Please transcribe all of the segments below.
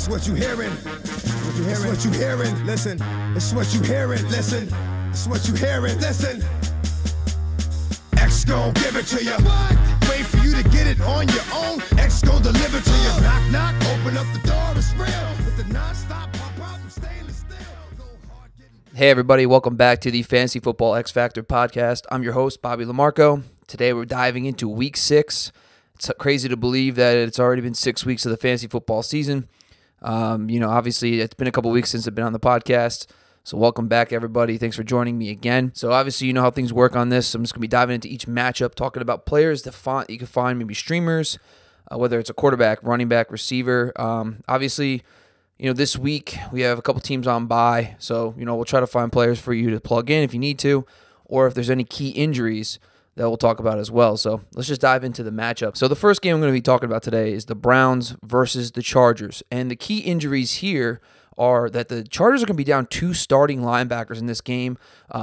It's what you hearing. It's what you hearing. Listen. It's what you hearing. Listen. It's what you hearing. Listen. X gon' give it to you. What? Wait for you to get it on your own. X gon' deliver to you. Knock, knock. Open up the door. It's real. With the non-stop pop-out from stainless steel. Hey everybody, welcome back to the Fantasy Football X Factor podcast. I'm your host, Bobby Lamarco. Today we're diving into Week 6. It's crazy to believe that it's already been 6 weeks of the fantasy football season. Obviously it's been a couple weeks since I've been on the podcast. So welcome back everybody. Thanks for joining me again. So obviously you know how things work on this. I'm just going to be diving into each matchup, talking about players that you can find, maybe streamers, whether it's a quarterback, running back, receiver. Obviously, this week we have a couple teams on bye, so, we'll try to find players for you to plug in if you need to, or if there's any key injuries that we'll talk about as well. So let's just dive into the matchup. So the first game I'm going to be talking about today is the Browns versus the Chargers, and the key injuries here are that the Chargers are going to be down 2 starting linebackers in this game,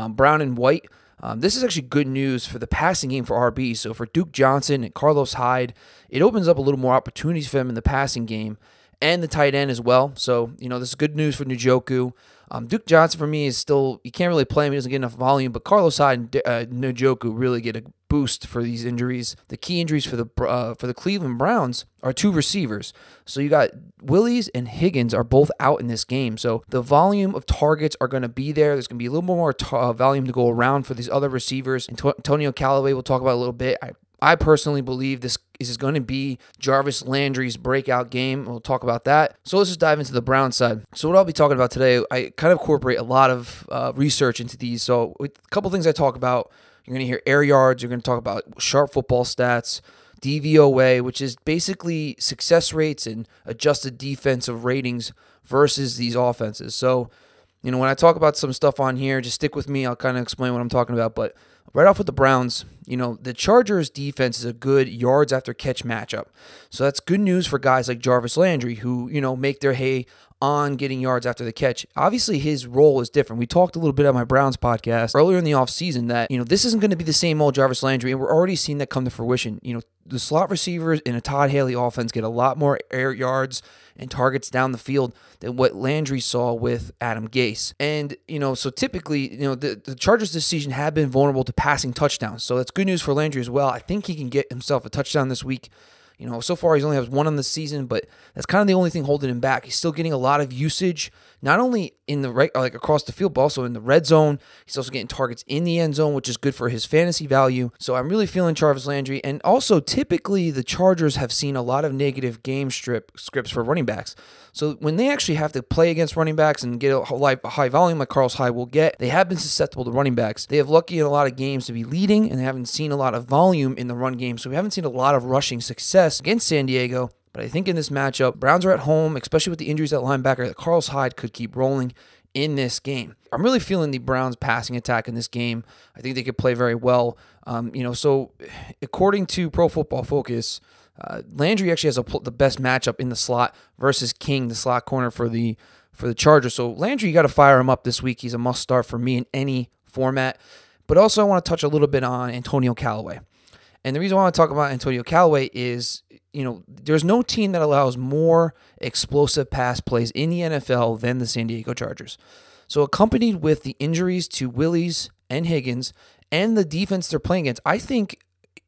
Brown and White. This is actually good news for the passing game for RB. So for Duke Johnson and Carlos Hyde, it opens up a little more opportunities for them in the passing game, and the tight end as well. So, this is good news for Njoku. Duke Johnson, for me, is still, you can't really play him. He doesn't get enough volume. But Carlos Hyde and Njoku really get a boost for these injuries. The key injuries for the Cleveland Browns are 2 receivers. So you got Willis and Higgins are both out in this game. So the volume of targets are going to be there. There's going to be a little more volume to go around for these other receivers. Antonio Callaway we'll talk about a little bit. I personally believe this is going to be Jarvis Landry's breakout game. We'll talk about that. So let's just dive into the Browns side. So what I'll be talking about today, I kind of incorporate a lot of research into these. So a couple things I talk about, you're going to hear air yards. You're going to talk about sharp football stats, DVOA, which is basically success rates and adjusted defensive ratings versus these offenses. So, when I talk about some stuff on here, just stick with me. I'll kind of explain what I'm talking about. But right off with the Browns, the Chargers defense is a good yards after catch matchup. So that's good news for guys like Jarvis Landry who, make their hay on getting yards after the catch. Obviously, his role is different. We talked a little bit on my Browns podcast earlier in the offseason that, this isn't going to be the same old Jarvis Landry, and we're already seeing that come to fruition. The slot receivers in a Todd Haley offense get a lot more air yards and targets down the field than what Landry saw with Adam Gase. And, so typically, the Chargers this season have been vulnerable to passing touchdowns. So that's good news for Landry as well. I think he can get himself a touchdown this week. So far he's only has 1 on the season, but that's kind of the only thing holding him back. He's still getting a lot of usage, not only in the across the field, but also in the red zone. He's also getting targets in the end zone, which is good for his fantasy value. So I'm really feeling Jarvis Landry. And also, typically, the Chargers have seen a lot of negative game scripts for running backs. So when they actually have to play against running backs and get a high volume like Carlos Hyde will get, they have been susceptible to running backs. They have lucky in a lot of games to be leading, and they haven't seen a lot of volume in the run game. So we haven't seen a lot of rushing success against San Diego. But I think in this matchup, Browns are at home, especially with the injuries at linebacker, that Carlos Hyde could keep rolling in this game. I'm really feeling the Browns passing attack in this game. I think they could play very well. So according to Pro Football Focus, Landry actually has the best matchup in the slot versus King, the slot corner for the Chargers. So Landry, you got to fire him up this week. He's a must start for me in any format. But also I want to touch a little bit on Antonio Callaway. And the reason why I want to talk about Antonio Callaway is, there's no team that allows more explosive pass plays in the NFL than the San Diego Chargers. So accompanied with the injuries to Willis and Higgins and the defense they're playing against, I think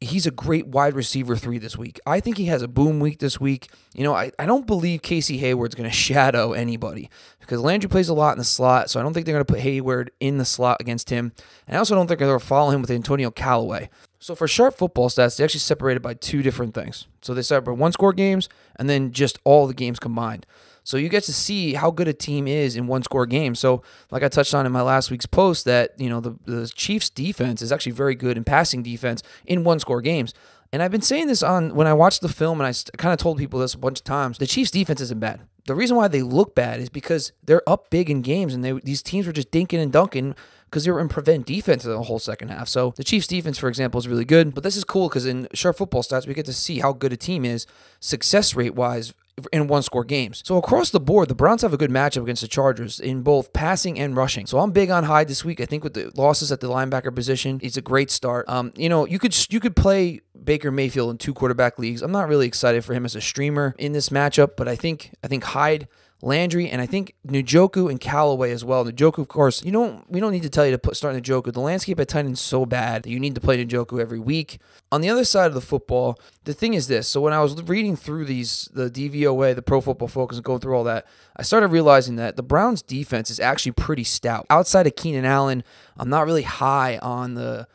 he's a great wide receiver 3 this week. I think he has a boom week this week. I don't believe Casey Hayward's going to shadow anybody because Landry plays a lot in the slot, so I don't think they're going to put Hayward in the slot against him. And I also don't think they're going to follow him with Antonio Callaway. So for sharp football stats, they actually separated by 2 different things. So they separate 1-score games and then just all the games combined. So you get to see how good a team is in 1-score games. So like I touched on in my last week's post that, the Chiefs defense is actually very good in passing defense in 1-score games. And I've been saying this when I watched the film, and I kind of told people this a bunch of times, the Chiefs defense isn't bad. The reason why they look bad is because they're up big in games, and these teams were just dinking and dunking because they were in prevent defense the whole second half. So the Chiefs defense, for example, is really good. But this is cool because in sharp football stats, we get to see how good a team is success rate-wise in 1-score games. So across the board, the Browns have a good matchup against the Chargers in both passing and rushing. So I'm big on Hyde this week. I think with the losses at the linebacker position, it's a great start. You could play Baker Mayfield in 2 quarterback leagues. I'm not really excited for him as a streamer in this matchup, but I think Hyde Landry, and I think Njoku and Callaway as well. Njoku, of course, we don't need to tell you to start Njoku. The landscape at tight end is so bad that you need to play Njoku every week. On the other side of the football, the thing is this. So when I was reading through the DVOA, the Pro Football Focus, and going through all that, I started realizing that the Browns' defense is actually pretty stout. Outside of Keenan Allen, I'm not really high on the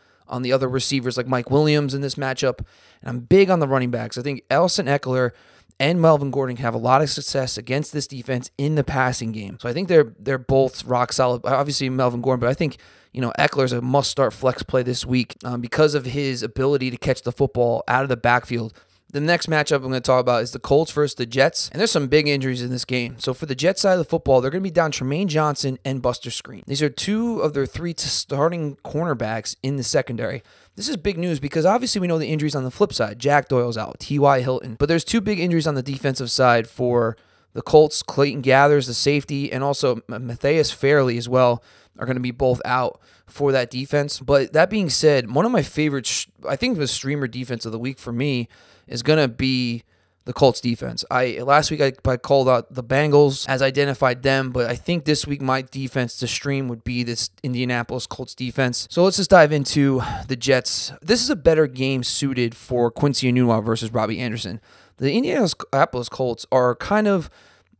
other receivers like Mike Williams in this matchup, and I'm big on the running backs. I think Austin Eckler and Melvin Gordon can have a lot of success against this defense in the passing game. So I think they're both rock solid. Obviously Melvin Gordon, but I think Eckler's a must-start flex play this week because of his ability to catch the football out of the backfield. The next matchup I'm going to talk about is the Colts versus the Jets, and there's some big injuries in this game. So for the Jets side of the football, they're going to be down Tremaine Johnson and Buster Skrine. These are two of their three starting cornerbacks in the secondary. This is big news because obviously we know the injuries on the flip side. Jack Doyle's out, T.Y. Hilton. But there's two big injuries on the defensive side for the Colts. Clayton Gathers, the safety, and also Matthias Fairley as well are going to be both out for that defense. But that being said, one of my favorites, I think the streamer defense of the week for me is going to be the Colts defense. Last week I called out the Bengals as identified them, but I think this week my defense to stream would be this Indianapolis Colts defense. So let's just dive into the Jets. This is a better game suited for Quincy Enunwa versus Robbie Anderson. The Indianapolis Colts are kind of...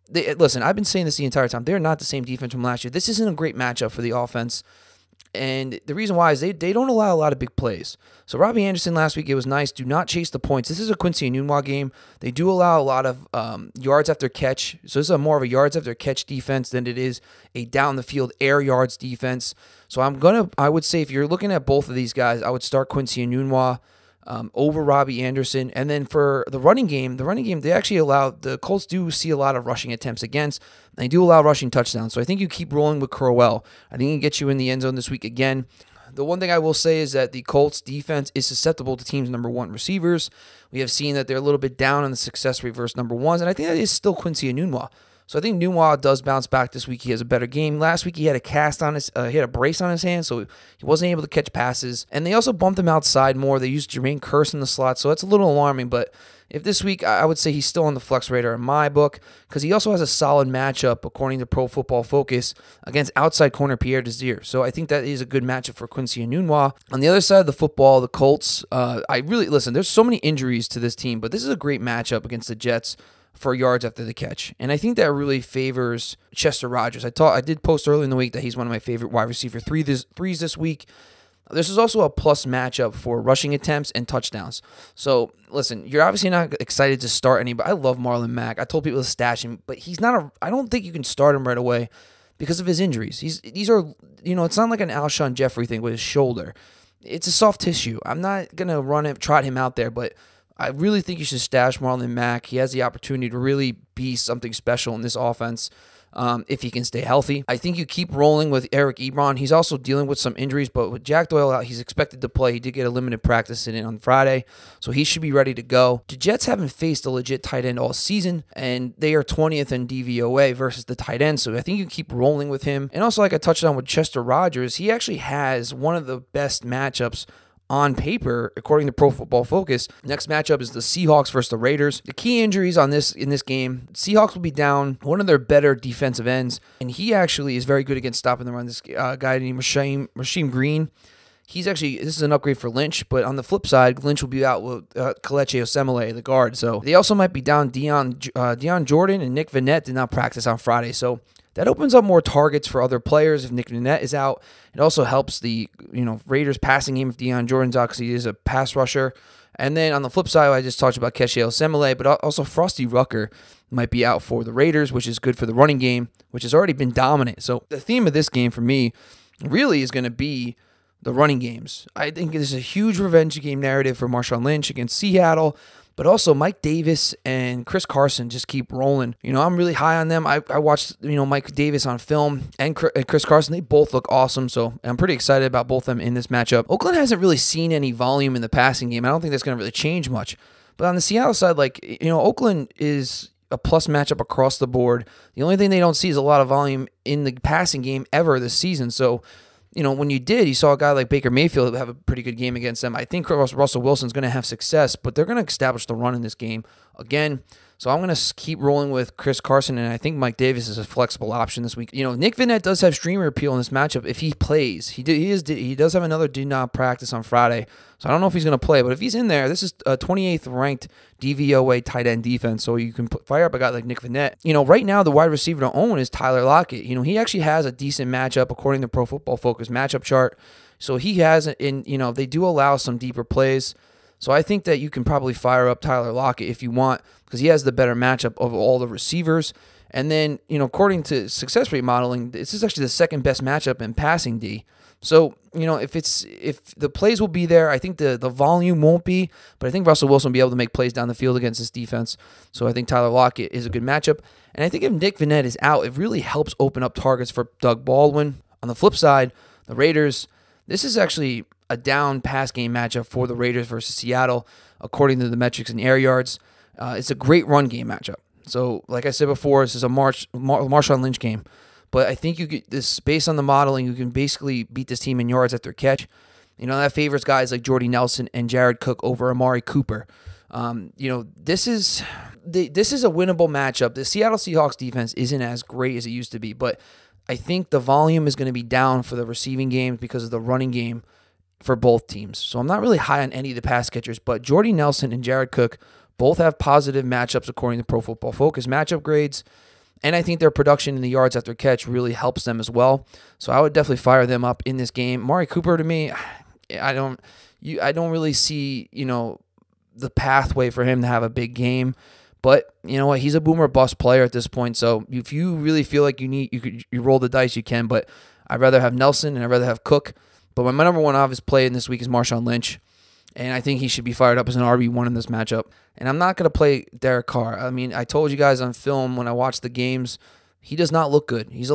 listen, I've been saying this the entire time. They're not the same defense from last year. This isn't a great matchup for the offense. And the reason why is they don't allow a lot of big plays. So Robbie Anderson last week, it was nice. Do not chase the points. This is a Quincy Enunwa game. They do allow a lot of yards after catch. So this is more of a yards after catch defense than it is a down the field air yards defense. So I would say if you're looking at both of these guys, I would start Quincy Enunwa over Robbie Anderson. And then for the running game, they actually the Colts do see a lot of rushing attempts against. They do allow rushing touchdowns. So I think you keep rolling with Crowell. I think he can get you in the end zone this week again. The one thing I will say is that the Colts defense is susceptible to teams' number one receivers. We have seen that they're a little bit down on the success rate versus number ones, and I think that is still Quincy Enunwa. So I think Enunwa does bounce back this week. He has a better game. Last week he had he had a brace on his hand, so he wasn't able to catch passes. And they also bumped him outside more. They used Jermaine Kearse in the slot, so that's a little alarming. But if this week, I would say he's still on the flex radar in my book because he also has a solid matchup, according to Pro Football Focus, against outside corner Pierre Desir. So I think that is a good matchup for Quincy Enunwa. On the other side of the football, the Colts, there's so many injuries to this team, but this is a great matchup against the Jets for yards after the catch. And I think that really favors Chester Rogers. I did post earlier in the week that he's one of my favorite wide receiver threes this week. This is also a plus matchup for rushing attempts and touchdowns. So, listen, you're obviously not excited to start anybody. I love Marlon Mack. I told people to stash him, but I don't think you can start him right away because of his injuries. It's not like an Alshon Jeffrey thing with his shoulder. It's a soft tissue. I'm not going to trot him out there, but I really think you should stash Marlon Mack. He has the opportunity to really be something special in this offense if he can stay healthy. I think you keep rolling with Eric Ebron. He's also dealing with some injuries, but with Jack Doyle out, he's expected to play. He did get a limited practice in on Friday, so he should be ready to go. The Jets haven't faced a legit tight end all season, and they are 20th in DVOA versus the tight end, so I think you keep rolling with him. And also, like I touched on with Chester Rogers, he actually has one of the best matchups on paper, according to Pro Football Focus. Next matchup is the Seahawks versus the Raiders. The key injuries in this game, Seahawks will be down one of their better defensive ends, and he actually is very good against stopping the run. This guy named Rasheem Green. This is an upgrade for Lynch, but on the flip side, Lynch will be out with Kelechi Osemele, the guard. So they also might be down Dion Jordan, and Nick Vannett did not practice on Friday. So that opens up more targets for other players if Nick Vannett is out. It also helps the Raiders passing game if Dion Jordan's out because he is a pass rusher. And then on the flip side, I just talked about Kelechi Osemele, but also Frosty Rucker might be out for the Raiders, which is good for the running game, which has already been dominant. So the theme of this game for me really is going to be the running games. I think there's a huge revenge game narrative for Marshawn Lynch against Seattle, but also Mike Davis and Chris Carson just keep rolling. I'm really high on them. I watched Mike Davis on film and Chris Carson. They both look awesome, so I'm pretty excited about both of them in this matchup. Oakland hasn't really seen any volume in the passing game. I don't think that's going to really change much. But on the Seattle side, Oakland is a plus matchup across the board. The only thing they don't see is a lot of volume in the passing game ever this season. So when you saw a guy like Baker Mayfield have a pretty good game against them. I think Russell Wilson's going to have success, but they're going to establish the run in this game again. So I'm going to keep rolling with Chris Carson, and I think Mike Davis is a flexible option this week. Nick Vannett does have streamer appeal in this matchup if he plays. He does have another did not practice on Friday, so I don't know if he's going to play. But if he's in there, this is a 28th ranked DVOA tight end defense, so you can fire up a guy like Nick Vannett. Right now the wide receiver to own is Tyler Lockett. He actually has a decent matchup according to Pro Football Focus matchup chart. So he has they do allow some deeper plays. So I think that you can probably fire up Tyler Lockett if you want, because he has the better matchup of all the receivers. And then, according to success rate modeling, this is actually the second best matchup in passing D. So, if the plays will be there, I think the volume won't be, but I think Russell Wilson will be able to make plays down the field against this defense. So I think Tyler Lockett is a good matchup. And I think if Nick Vannett is out, it really helps open up targets for Doug Baldwin. On the flip side, the Raiders, this is actually a down pass game matchup for the Raiders versus Seattle, according to the metrics and air yards. It's a great run game matchup. So, like I said before, this is a Marshawn Lynch game. But I think based on the modeling, you can basically beat this team in yards after catch. That favors guys like Jordy Nelson and Jared Cook over Amari Cooper. This is a winnable matchup. The Seattle Seahawks defense isn't as great as it used to be, but I think the volume is going to be down for the receiving games because of the running game for both teams. So I'm not really high on any of the pass catchers, but Jordy Nelson and Jared Cook both have positive matchups according to Pro Football Focus matchup grades, and I think their production in the yards after catch really helps them as well. So I would definitely fire them up in this game. Amari Cooper, to me, I don't really see the pathway for him to have a big game. But you know what? He's a boomer bust player at this point. So if you really feel like you roll the dice, you can. But I'd rather have Nelson and I'd rather have Cook. But my number one obvious play in this week is Marshawn Lynch. And I think he should be fired up as an RB1 in this matchup. And I'm not going to play Derek Carr. I mean, I told you guys on film when I watched the games, he does not look good. He's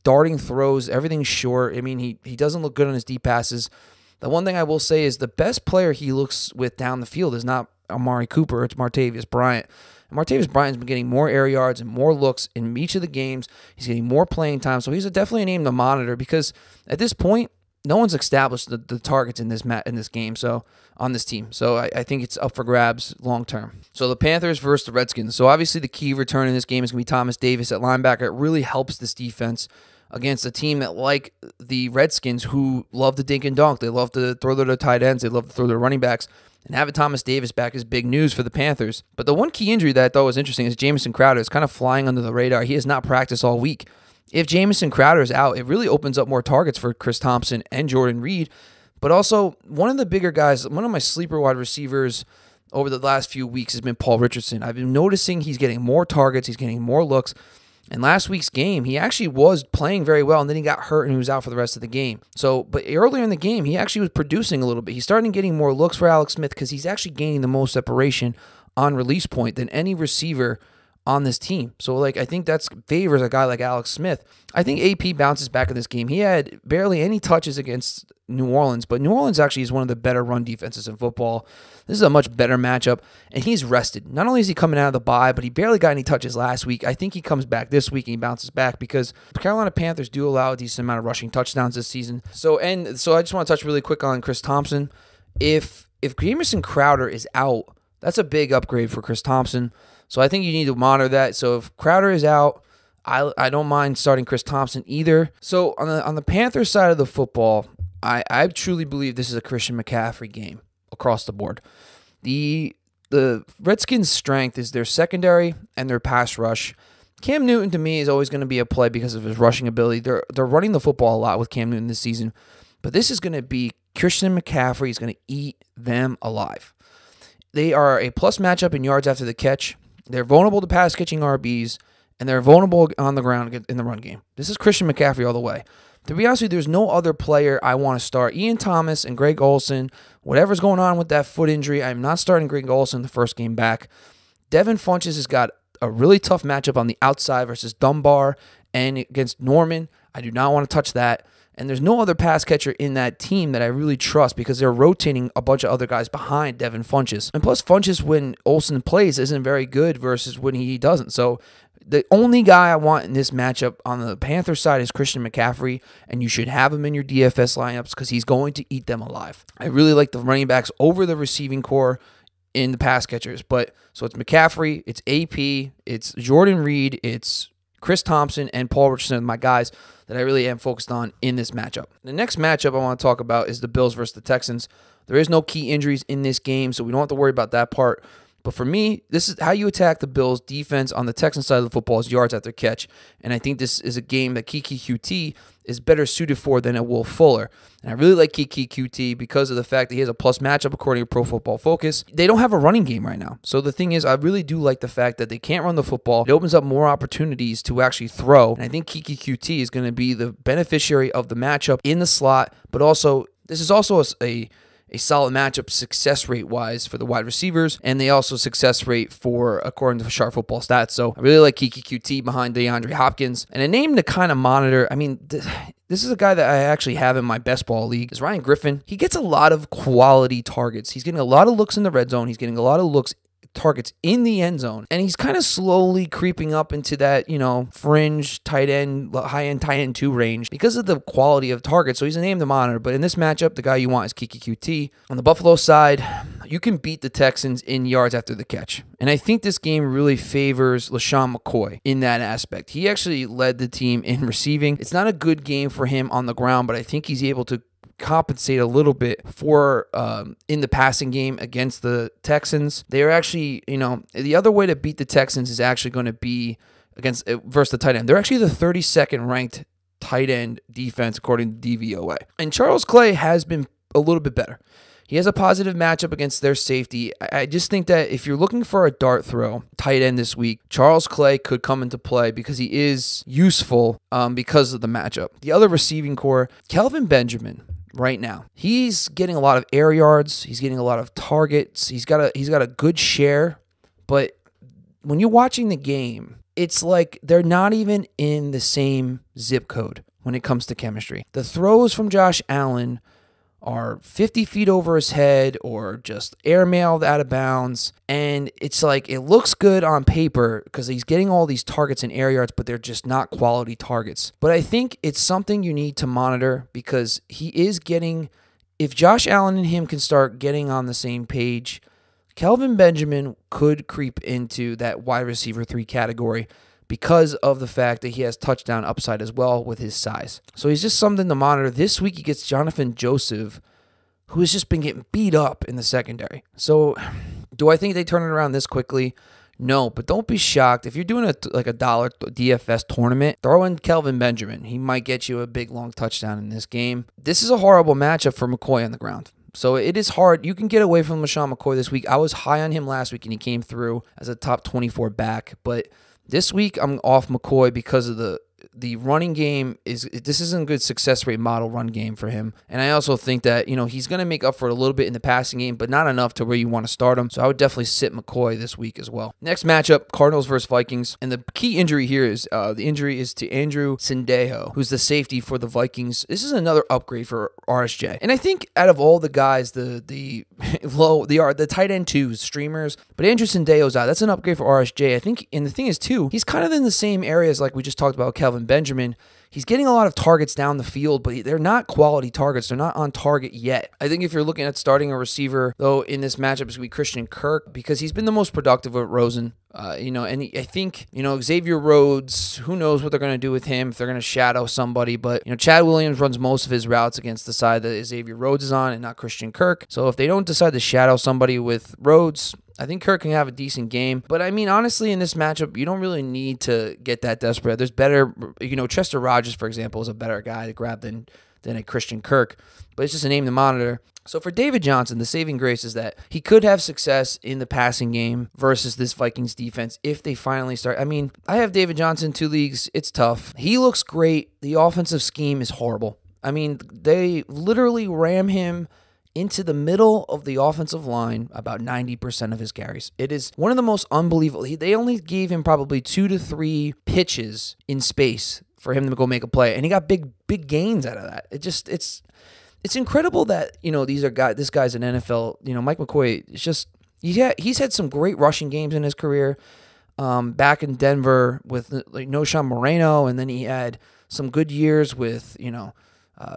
darting throws. Everything's short. I mean, he doesn't look good on his deep passes. The one thing I will say is the best player he looks with down the field is not Amari Cooper. It's Martavis Bryant. And Martavis Bryant's been getting more air yards and more looks in each of the games. He's getting more playing time. So he's definitely a name to monitor because at this point, no one's established the targets in this game, so on this team. So I think it's up for grabs long term. So the Panthers versus the Redskins. So obviously the key return in this game is going to be Thomas Davis at linebacker. It really helps this defense against a team that, like the Redskins, who love to dink and dunk. They love to throw their tight ends. They love to throw their running backs. And having Thomas Davis back is big news for the Panthers. But the one key injury that I thought was interesting is Jamison Crowder is kind of flying under the radar. He has not practiced all week. If Jamison Crowder is out, it really opens up more targets for Chris Thompson and Jordan Reed. But also, one of the bigger guys, one of my sleeper wide receivers over the last few weeks has been Paul Richardson. I've been noticing he's getting more targets, he's getting more looks. And last week's game, he actually was playing very well, and then he got hurt and he was out for the rest of the game. But earlier in the game, he actually was producing a little bit. He's starting getting more looks for Alex Smith because he's actually gaining the most separation on release point than any receiver on this team. So, I think that favors a guy like Alex Smith. I think AP bounces back in this game. He had barely any touches against New Orleans, but New Orleans actually is one of the better run defenses in football. This is a much better matchup, and he's rested. Not only is he coming out of the bye, but he barely got any touches last week. I think he comes back this week and he bounces back because the Carolina Panthers do allow a decent amount of rushing touchdowns this season. So I just want to touch really quick on Chris Thompson. If Jamison Crowder is out, that's a big upgrade for Chris Thompson. So I think you need to monitor that. So if Crowder is out, I don't mind starting Chris Thompson either. So on the Panthers side of the football, I truly believe this is a Christian McCaffrey game across the board. The Redskins' strength is their secondary and their pass rush. Cam Newton, to me, is always going to be a play because of his rushing ability. They're running the football a lot with Cam Newton this season. But this is going to be Christian McCaffrey is going to eat them alive. They are a plus matchup in yards after the catch. They're vulnerable to pass catching RBs, and they're vulnerable on the ground in the run game. This is Christian McCaffrey all the way. To be honest with you, there's no other player I want to start. Ian Thomas and Greg Olsen, whatever's going on with that foot injury, I'm not starting Greg Olsen the first game back. Devin Funchess has got a really tough matchup on the outside versus Dunbar and against Norman. I do not want to touch that. And there's no other pass catcher in that team that I really trust because they're rotating a bunch of other guys behind Devin Funchess. And plus, Funchess, when Olsen plays, isn't very good versus when he doesn't. So the only guy I want in this matchup on the Panther side is Christian McCaffrey, and you should have him in your DFS lineups because he's going to eat them alive. I really like the running backs over the receiving core in the pass catchers. But so it's McCaffrey, it's AP, it's Jordan Reed, it's Chris Thompson, and Paul Richardson, my guys that I really am focused on in this matchup. The next matchup I want to talk about is the Bills versus the Texans. There is no key injuries in this game, so we don't have to worry about that part. But for me, this is how you attack the Bills' defense on the Texans side of the football is yards after catch. And I think this is a game that Keke Coutee is better suited for than a Will Fuller. And I really like Keke Coutee because of the fact that he has a plus matchup according to Pro Football Focus. They don't have a running game right now. So the thing is, I really do like the fact that they can't run the football. It opens up more opportunities to actually throw. And I think Keke Coutee is going to be the beneficiary of the matchup in the slot, but also this is also a solid matchup success rate wise for the wide receivers, and they also success rate for according to Sharp Football Stats. So I really like Keke Coutee behind DeAndre Hopkins. And a name to kind of monitor, I mean, this is a guy that I actually have in my best ball league, is Ryan Griffin. He gets a lot of quality targets. He's getting a lot of looks in the red zone. He's getting a lot of targets in the end zone, and he's kind of slowly creeping up into that, fringe tight end, high-end tight end 2 range because of the quality of targets. So he's a name to monitor. But in this matchup, the guy you want is Keke Coutee. On the Buffalo side, you can beat the Texans in yards after the catch. And I think this game really favors LeSean McCoy in that aspect. He actually led the team in receiving. It's not a good game for him on the ground, but I think he's able to compensate a little bit for in the passing game against the Texans. They are actually, the other way to beat the Texans is actually going to be versus the tight end. They're actually the 32nd ranked tight end defense according to DVOA. And Charles Clay has been a little bit better. He has a positive matchup against their safety. I just think that if you're looking for a dart throw tight end this week, Charles Clay could come into play because he is useful because of the matchup. The other receiving core, Kelvin Benjamin. Right now, he's getting a lot of air yards. He's getting a lot of targets. He's got a good share, but when you're watching the game, it's like they're not even in the same zip code when it comes to chemistry. The throws from Josh Allen are 50 feet over his head or just airmailed out of bounds. And it's like it looks good on paper because he's getting all these targets and air yards, but they're just not quality targets. But I think it's something you need to monitor because he is getting, if Josh Allen and him can start getting on the same page, Kelvin Benjamin could creep into that wide receiver 3 category because of the fact that he has touchdown upside as well with his size. So he's just something to monitor. This week he gets Jonathan Joseph, who has just been getting beat up in the secondary. So do I think they turn it around this quickly? No, but don't be shocked. If you're doing a dollar DFS tournament, throw in Kelvin Benjamin. He might get you a big, long touchdown in this game. This is a horrible matchup for McCoy on the ground. So it is hard. You can get away from LeSean McCoy this week. I was high on him last week, and he came through as a top 24 back, but this week, I'm off McCoy because of the running game. This isn't a good success rate model run game for him. And I also think that, he's going to make up for it a little bit in the passing game, but not enough to where you want to start him. So I would definitely sit McCoy this week as well. Next matchup, Cardinals versus Vikings. And the key injury here is the injury is to Andrew Sendejo, who's the safety for the Vikings. This is another upgrade for RSJ. And I think out of all the guys, the tight end 2s, streamers, but Andrew Sendejo's out. That's an upgrade for RSJ. I think, and the thing is too, he's kind of in the same areas like we just talked about Kelvin Benjamin. He's getting a lot of targets down the field, but they're not quality targets. They're not on target yet. I think if you're looking at starting a receiver, though, in this matchup, it's going to be Christian Kirk because he's been the most productive with Rosen. I think, Xavier Rhodes, who knows what they're going to do with him, if they're going to shadow somebody, but, Chad Williams runs most of his routes against the side that Xavier Rhodes is on and not Christian Kirk. So if they don't decide to shadow somebody with Rhodes, I think Kirk can have a decent game. But, honestly, in this matchup, you don't really need to get that desperate. There's better, Chester Rogers, for example, is a better guy to grab than a Christian Kirk. But it's just a name to monitor. So for David Johnson, the saving grace is that he could have success in the passing game versus this Vikings defense if they finally start. I have David Johnson in 2 leagues. It's tough. He looks great. The offensive scheme is horrible. They literally ram him into the middle of the offensive line about 90% of his carries. It is one of the most unbelievable. They only gave him probably 2 to 3 pitches in space for him to go make a play, and he got big gains out of that. It's incredible that this guy's an NFL. Mike McCoy. It's just he's had some great rushing games in his career. Back in Denver with Noshawn Moreno, and then he had some good years with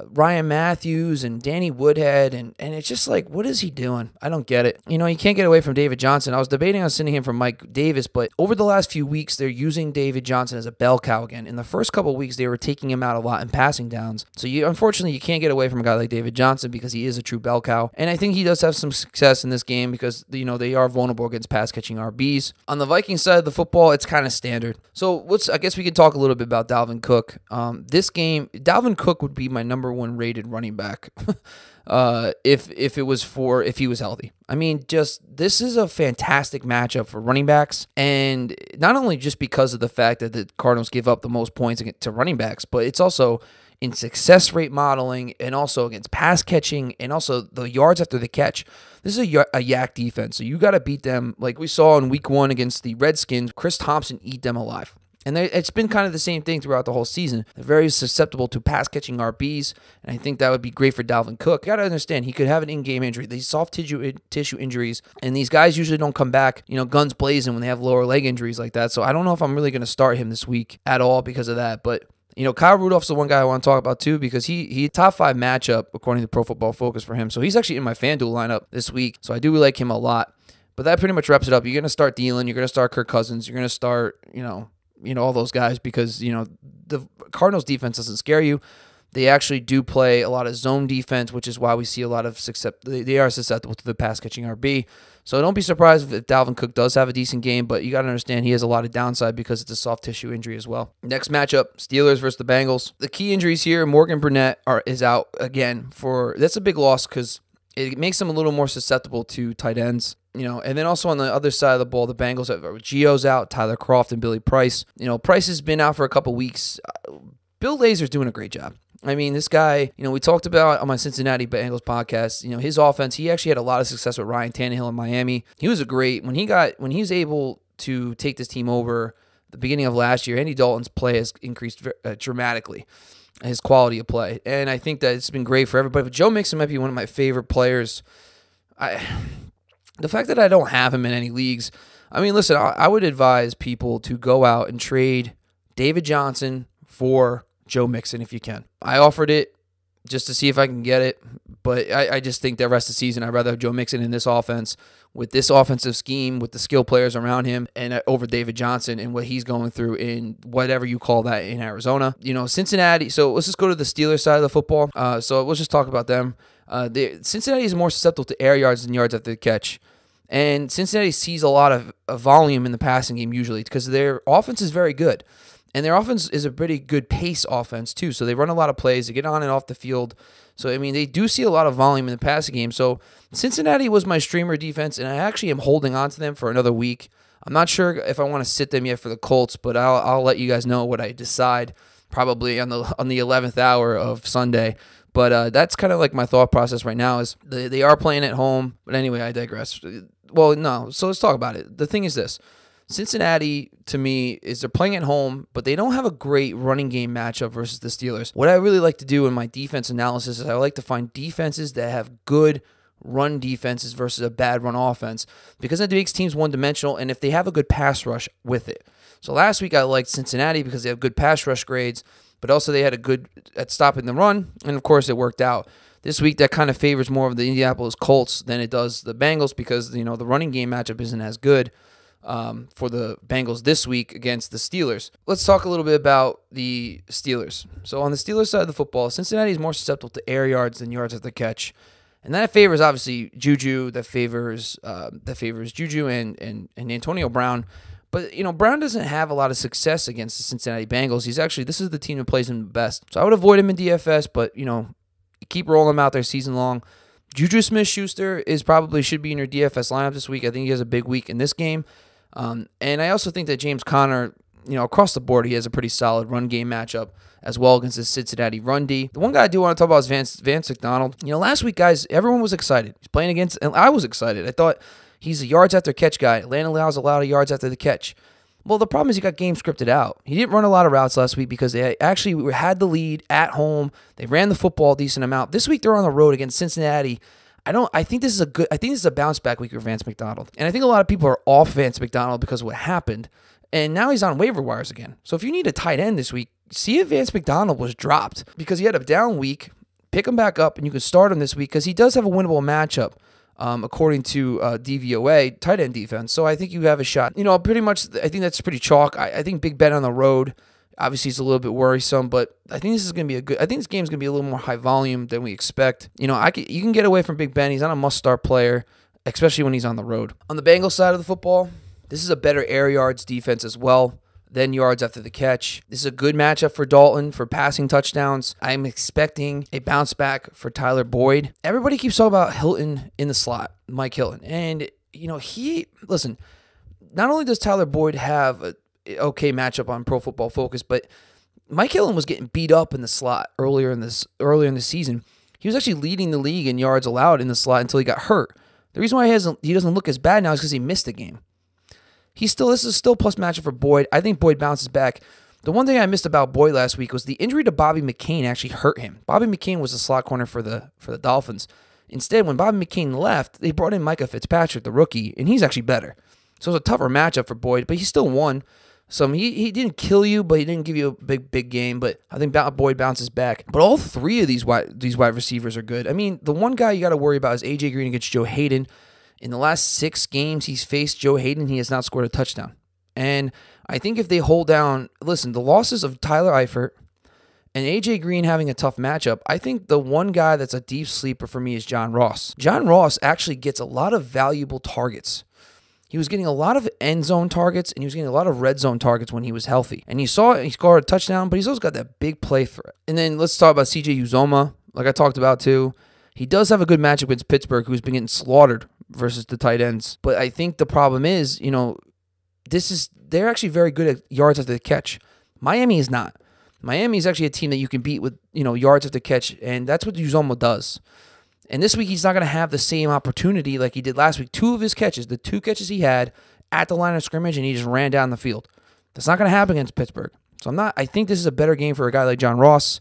Ryan Matthews and Danny Woodhead, and it's just like, what is he doing? I don't get it. You can't get away from David Johnson. I was debating on sending him for Mike Davis, but over the last few weeks, they're using David Johnson as a bell cow again. In the first couple of weeks, they were taking him out a lot in passing downs. So unfortunately, you can't get away from a guy like David Johnson because he is a true bell cow. And I think he does have some success in this game because, they are vulnerable against pass catching RBs. On the Vikings side of the football, it's kind of standard. So I guess we could talk a little bit about Dalvin Cook. This game, Dalvin Cook would be my number one rated running back if he was healthy. I mean, this is a fantastic matchup for running backs, and not only just because of the fact that the Cardinals give up the most points to running backs, but it's also in success rate modeling and also against pass catching and also the yards after the catch. This is a yak defense, so you got to beat them like we saw in week 1 against the Redskins. Chris Thompson eat them alive. And it's been kind of the same thing throughout the whole season. They're very susceptible to pass-catching RBs, and I think that would be great for Dalvin Cook. You got to understand, he could have an in-game injury. These soft tissue injuries, and these guys usually don't come back, guns blazing when they have lower leg injuries like that. So I don't know if I'm really going to start him this week at all because of that. But Kyle Rudolph's the one guy I want to talk about too because he top 5 matchup according to Pro Football Focus for him. So he's actually in my FanDuel lineup this week. So I do like him a lot. But that pretty much wraps it up. You're going to start Thielen. You're going to start Kirk Cousins. You're going to start, all those guys because, the Cardinals defense doesn't scare you. They actually do play a lot of zone defense, which is why we see a lot of they are susceptible to the pass catching RB. So don't be surprised if Dalvin Cook does have a decent game, but you got to understand he has a lot of downside because it's a soft tissue injury as well. Next matchup, Steelers versus the Bengals. The key injuries here, Morgan Burnett is out again that's a big loss because it makes them a little more susceptible to tight ends. And then also on the other side of the ball, the Bengals have Gio's out, Tyler Kroft and Billy Price. Price has been out for a couple weeks. Bill Lazor's doing a great job. I mean, this guy, we talked about on my Cincinnati Bengals podcast, his offense, he actually had a lot of success with Ryan Tannehill in Miami. He was when he was able to take this team over the beginning of last year, Andy Dalton's play has increased dramatically, his quality of play. And I think that it's been great for everybody. But Joe Mixon might be one of my favorite players. The fact that I don't have him in any leagues, I mean, listen, I would advise people to go out and trade David Johnson for Joe Mixon if you can. I offered it just to see if I can get it, but I just think the rest of the season I'd rather have Joe Mixon in this offense with this offensive scheme, with the skill players around him, and over David Johnson and what he's going through in whatever you call that in Arizona. Cincinnati, so let's just go to the Steelers side of the football. So let's just talk about them. Cincinnati is more susceptible to air yards than yards after the catch. And Cincinnati sees a lot of volume in the passing game usually because their offense is very good. And their offense is a pretty good pace offense too. So they run a lot of plays. They get on and off the field. So, I mean, they do see a lot of volume in the passing game. So Cincinnati was my streamer defense, and I actually am holding on to them for another week. I'm not sure if I want to sit them yet for the Colts, but I'll let you guys know what I decide probably on the 11th hour of Sunday. But that's kind of like my thought process right now is they are playing at home. But anyway, I digress. Well, no. So let's talk about it. The thing is this. Cincinnati, to me, is they're playing at home, but they don't have a great running game matchup versus the Steelers. What I really like to do in my defense analysis is I like to find defenses that have good run defenses versus a bad run offense because it makes teams one-dimensional and if they have a good pass rush with it. So last week I liked Cincinnati because they have good pass rush grades, but also they had a good at stopping the run, and of course it worked out. This week that kind of favors more of the Indianapolis Colts than it does the Bengals because the running game matchup isn't as good for the Bengals this week against the Steelers. Let's talk a little bit about the Steelers. So on the Steelers side of the football, Cincinnati is more susceptible to air yards than yards after the catch. And that favors obviously Juju, that favors Juju and Antonio Brown. But, Brown doesn't have a lot of success against the Cincinnati Bengals. This is the team that plays him the best. So I would avoid him in DFS, but, keep rolling him out there season long. Juju Smith-Schuster should be in your DFS lineup this week. I think he has a big week in this game. And I also think that James Conner, across the board, he has a pretty solid run game matchup as well against the Cincinnati run D. The one guy I do want to talk about is Vance McDonald. Last week, guys, everyone was excited. He's playing against, and I was excited. I thought he's a yards after catch guy. Atlanta allows a lot of yards after the catch. Well, the problem is he got game scripted out. He didn't run a lot of routes last week because they actually had the lead at home. They ran the football a decent amount. This week they're on the road against Cincinnati. I think this is a bounce back week for Vance McDonald. And I think a lot of people are off Vance McDonald because of what happened. And now he's on waiver wires again. So if you need a tight end this week, see if Vance McDonald was dropped because he had a down week. Pick him back up, and you can start him this week because he does have a winnable matchup, according to DVOA, tight end defense. So I think you have a shot. Pretty much, I think that's pretty chalk. I think Big Ben on the road, obviously, it's a little bit worrisome, but I think this is going to be I think this game's going to be a little more high volume than we expect. You can get away from Big Ben. He's not a must-start player, especially when he's on the road. On the Bengals side of the football, this is a better air yards defense as well than yards after the catch. This is a good matchup for Dalton for passing touchdowns. I'm expecting a bounce back for Tyler Boyd. Everybody keeps talking about Hilton in the slot, Mike Hilton. And, listen, not only does Tyler Boyd have an okay matchup on Pro Football Focus, but Mike Hilton was getting beat up in the slot earlier in the season. He was actually leading the league in yards allowed in the slot until he got hurt. The reason why he doesn't look as bad now is because he missed a game. This is still plus matchup for Boyd. I think Boyd bounces back. The one thing I missed about Boyd last week was the injury to Bobby McCain actually hurt him. Bobby McCain was the slot corner for the Dolphins. Instead, when Bobby McCain left, they brought in Micah Fitzpatrick, the rookie, and he's actually better. So it was a tougher matchup for Boyd, but he still won. So he didn't kill you, but he didn't give you a big game. But I think Boyd bounces back. But all three of these wide receivers are good. I mean, the one guy you got to worry about is A.J. Green against Joe Hayden. In the last 6 games he's faced Joe Hayden, he has not scored a touchdown. And I think if they hold down, listen, the losses of Tyler Eifert and A.J. Green having a tough matchup, I think the one guy that's a deep sleeper for me is John Ross. John Ross actually gets a lot of valuable targets. He was getting a lot of end zone targets, and he was getting a lot of red zone targets when he was healthy. And you saw he scored a touchdown, but he's also got that big play for it. And then let's talk about C.J. Uzomah, like I talked about too. He does have a good matchup against Pittsburgh, who's been getting slaughtered versus the tight ends. But I think the problem is, they're actually very good at yards after the catch. Miami is not. Miami is actually a team that you can beat with, yards after the catch, and that's what Uzomah does. And this week, he's not going to have the same opportunity like he did last week. 2 of his catches, the 2 catches he had at the line of scrimmage, and he just ran down the field. That's not going to happen against Pittsburgh. So I think this is a better game for a guy like John Ross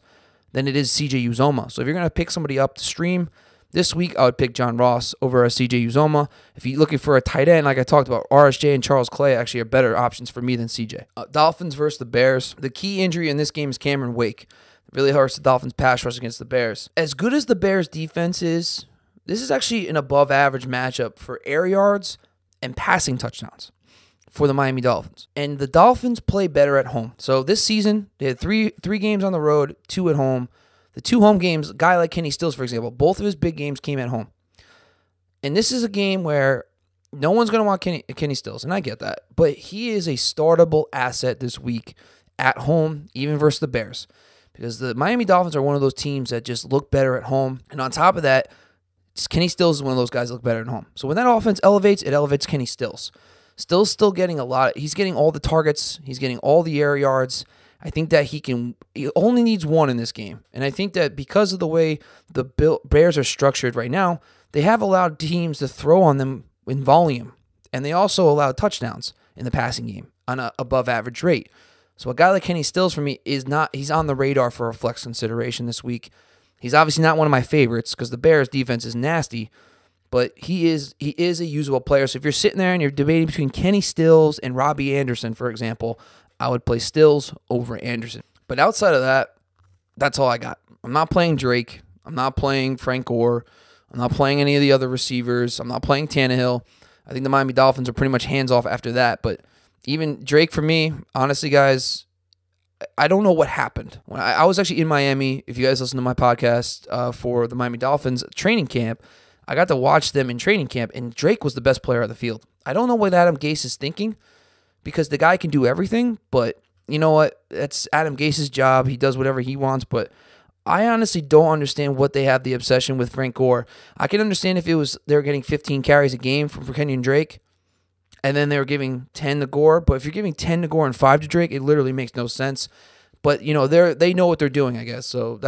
than it is C.J. Uzomah. So if you're going to pick somebody up to stream this week, I would pick John Ross over C.J. Uzomah. If you're looking for a tight end, like I talked about, RSJ and Charles Clay actually are better options for me than C.J. Dolphins versus the Bears. The key injury in this game is Cameron Wake. It really hurts the Dolphins' pass rush against the Bears. As good as the Bears' defense is, this is actually an above-average matchup for air yards and passing touchdowns for the Miami Dolphins. And the Dolphins play better at home. So this season, they had three games on the road, 2 at home. The 2 home games, a guy like Kenny Stills, for example, both of his big games came at home. And this is a game where no one's going to want Kenny Stills, and I get that. But he is a startable asset this week at home, even versus the Bears. Because the Miami Dolphins are one of those teams that just look better at home. And on top of that, Kenny Stills is one of those guys that look better at home. So when that offense elevates, it elevates Kenny Stills. Stills still getting he's getting all the targets. He's getting all the air yards. I think that he only needs 1 in this game. And I think that because of the way the Bears are structured right now, they have allowed teams to throw on them in volume. And they also allow touchdowns in the passing game on an above average rate. So a guy like Kenny Stills for me he's on the radar for a flex consideration this week. He's obviously not one of my favorites because the Bears defense is nasty, but he is a usable player. So if you're sitting there and you're debating between Kenny Stills and Robbie Anderson, for example, I would play Stills over Anderson. But outside of that, that's all I got. I'm not playing Drake. I'm not playing Frank Gore. I'm not playing any of the other receivers. I'm not playing Tannehill. I think the Miami Dolphins are pretty much hands off after that. But even Drake for me, honestly, guys, I don't know what happened. When I was actually in Miami, if you guys listen to my podcast for the Miami Dolphins training camp, I got to watch them in training camp, and Drake was the best player on the field. I don't know what Adam Gase is thinking, because the guy can do everything, but you know what? That's Adam Gase's job. He does whatever he wants, but I honestly don't understand what they have the obsession with Frank Gore. I can understand if they were getting 15 carries a game from Kenyon Drake, and then they were giving 10 to Gore, but if you're giving 10 to Gore and 5 to Drake, it literally makes no sense. But, they know what they're doing, I guess, so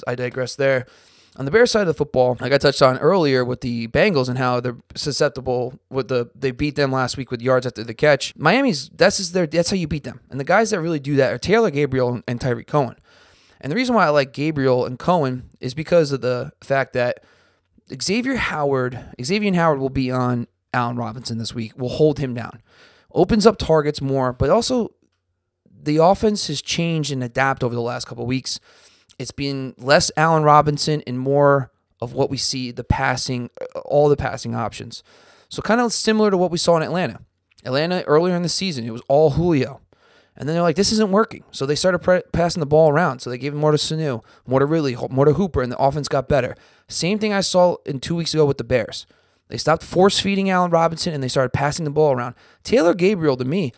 I digress there. On the Bears side of the football, like I touched on earlier with the Bengals and how they're susceptible they beat them last week with yards after the catch. Miami's that's how you beat them. And the guys that really do that are Taylor Gabriel and Tyreek Cohen. And the reason why I like Gabriel and Cohen is because of the fact that Xavier Howard will be on Allen Robinson this week. Will hold him down. Opens up targets more, but also the offense has changed and adapted over the last couple of weeks. It's been less Allen Robinson and more of what we see, all the passing options. So kind of similar to what we saw in Atlanta. Atlanta, earlier in the season, it was all Julio. And then they're like, this isn't working. So they started passing the ball around. So they gave more to Sanu, more to Ridley, more to Hooper, and the offense got better. Same thing I saw 2 weeks ago with the Bears. They stopped force-feeding Allen Robinson, and they started passing the ball around. Taylor Gabriel, to me,